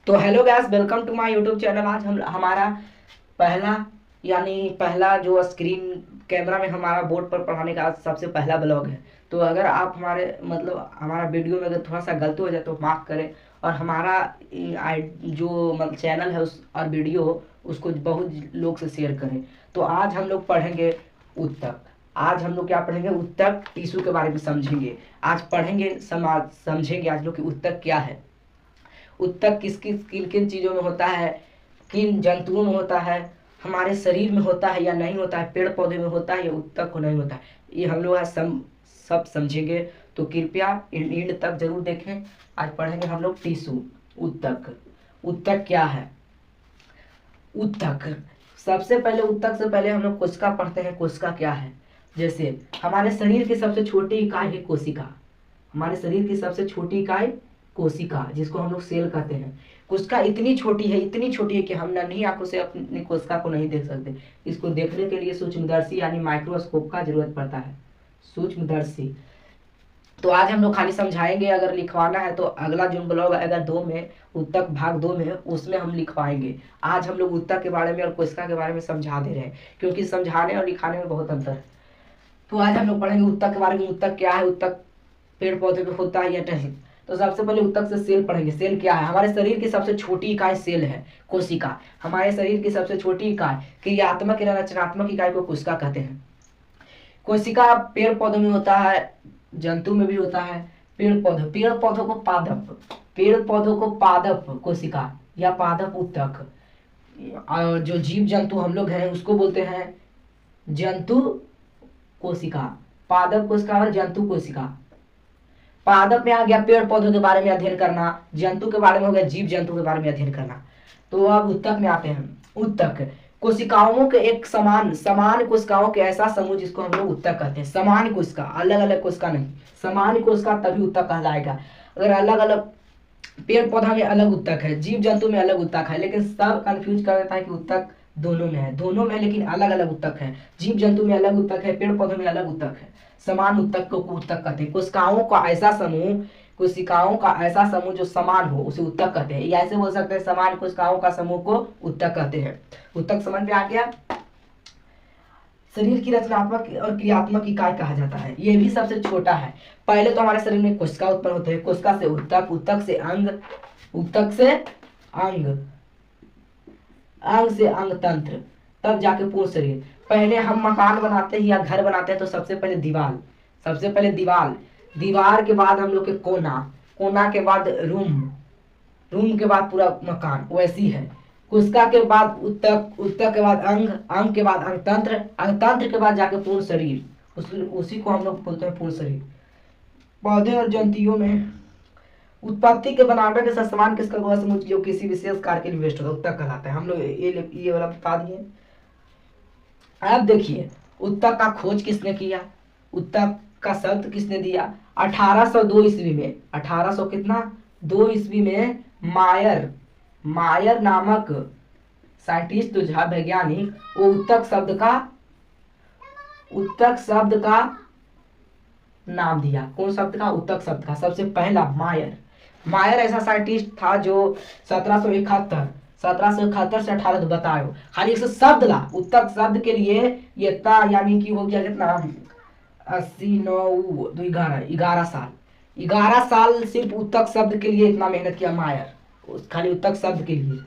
तो hello guys, welcome to my YouTube channel. आज हम हमारा पहला पहला जो स्क्रीन कैमरा में हमारा बोर्ड पर पढ़ाने का आज सबसे पहला ब्लॉग है। तो अगर आप हमारा वीडियो में अगर थोड़ा सा गलती हो जाए तो माफ़ करें। और हमारा जो चैनल है उस और वीडियो उसको बहुत लोग से शेयर करें। तो आज हम लोग पढ़ेंगे उत्तक। आज हम लोग क्या पढ़ेंगे? उत्तक टिश्यू के बारे में समझेंगे। आज पढ़ेंगे, समाज समझेंगे आज लोग कि उत्तक क्या है, उत्तक किस किस किन किन चीज़ों में होता है, किन जंतुओं में होता है, हमारे शरीर में होता है या नहीं होता है, पेड़ पौधे में होता है या उत्तक को नहीं होता है, ये हम लोग आज सब समझेंगे। तो कृपया एंड तक जरूर देखें। आज पढ़ेंगे हम लोग टिश्यू, उत्तक। उत्तक क्या है? उत्तक, सबसे पहले उत्तक से पहले हम लोग कोशिका पढ़ते हैं। कोशिका क्या है? जैसे हमारे शरीर की सबसे छोटी इकाई है कोशिका। हमारे शरीर की सबसे छोटी इकाई कोशिका, जिसको हम लोग सेल कहते हैं। कोशिका इतनी छोटी है, इतनी छोटी है कि हम नन्ही आंखों से अपनी कोशिका को नहीं देख सकते। इसको देखने के लिए सूक्ष्मदर्शी यानी माइक्रोस्कोप का जरूरत पड़ता है, सूक्ष्मदर्शी। तो आज हम लोग खाली समझाएंगे। अगर लिखवाना है तो अगला जो ब्लॉग आएगा दो में, उत्तक भाग 2 में, उसमें हम लिखवाएंगे। आज हम लोग उत्तक के बारे में और कोशिका के बारे में समझा दे रहे हैं, क्योंकि समझाने और लिखाने में बहुत अंतर है। तो आज हम लोग पढ़ेंगे उत्तक के बारे में। उत्तक क्या है, उत्तक पेड़ पौधे में होता है या नहीं। तो सबसे पहले उत्तक से सेल पढ़ेंगे। सेल क्या है? हमारे शरीर की सबसे छोटी इकाई सेल है, कोशिका। हमारे शरीर की सबसे छोटी इकाई, क्रियात्मक या रचनात्मक इकाई को कोशिका कहते हैं। कोशिका पेड़ पौधों में होता है, जंतु में भी होता है। पेड़ पौधों को पादप, पेड़ पौधों को पादप कोशिका या पादप उत्तक। और जो जीव जंतु हम लोग हैं उसको बोलते हैं जंतु कोशिका, पादप कोशिका और जंतु कोशिका। पादप में आ गया पेड़ पौधों के बारे में अध्ययन करना, जंतु के बारे में हो गया जीव जंतु के बारे में अध्ययन करना। तो अब उत्तक में आते हैं। उत्तक कोशिकाओं के एक समान समान कोशिकाओं के ऐसा समूह जिसको हम लोग उत्तक कहते हैं। समान कोशिका, अलग अलग कोशिका नहीं। समान कोशिका तभी उत्तक कहलाएगा। अगर अलग अलग, पेड़ पौधा में अलग उत्तक है, जीव जंतु में अलग उत्तक है, लेकिन सब कंफ्यूज कर देता है कि उत्तक दोनों में है। दोनों में लेकिन अलग अलग उत्तक है। जीव जंतु में अलग उत्तक है, पेड़ पौधों में अलग उत्तक है। समान उत्तक को उत्तक कहते हैं। कोशिकाओं का ऐसा समूह जो समान हो उसे उत्तक कहते हैं। या ऐसे बोल सकते हैं, समान कोशिकाओं का समूह को उत्तक कहते हैं। उत्तक समझ में आ गया। शरीर की रचनात्मक और क्रियात्मक इकाई कहा जाता है। ये भी सबसे छोटा है। पहले तो हमारे शरीर में कोशिका उत्पन्न होते हैं, कोशिका से उत्तक, उत्तक से अंग, उत्तक से अंग, अंग से अंग तंत्र, तब जाके पूर्ण शरीर। पहले हम मकान बनाते हैं या घर बनाते हैं तो सबसे पहले दीवार, सबसे पहले दीवार, दीवार के बाद हम लोग के कोना, कोना के बाद रूम, रूम के बाद पूरा मकान। वैसी है कोशिका के बाद उत्तक, उत्तक के बाद अंग, अंग के बाद अंगतंत्र, अंगतंत्र के बाद जाके पूर्ण शरीर। उसी को हम लोग बोलते हैं पूर्ण शरीर। पौधे और जंतुओं में उत्पत्ति के बनावट के साथ समान किसका हुआ समूह जो किसी विशेष कार्य के लिए विशिष्ट होता है, उत्तक कहलाता है। हम लोग ये वाला बता दिए। अब देखिए, उत्तक का खोज किसने किया, उत्तक का शब्द किसने दिया? 1802 ईस्वी में, 1800 कितना, 2 ईस्वी में मायर, मायर नामक साइंटिस्ट, जो वैज्ञानिक, वो उत्तक शब्द का नाम दिया। कौन शब्द का? उत्तक शब्द का। सबसे पहला मायर, मायर ऐसा साइंटिस्ट था जो 1771 से 18 बताओ, खाली एक शब्द ला। उत्तक शब्द के लिए ये ता यानी कि हो गया कितना, 80 9 2 11, 11 साल, 11 साल सिर्फ उत्तक शब्द के लिए इतना मेहनत किया मायर, खाली उत्तक शब्द के लिए।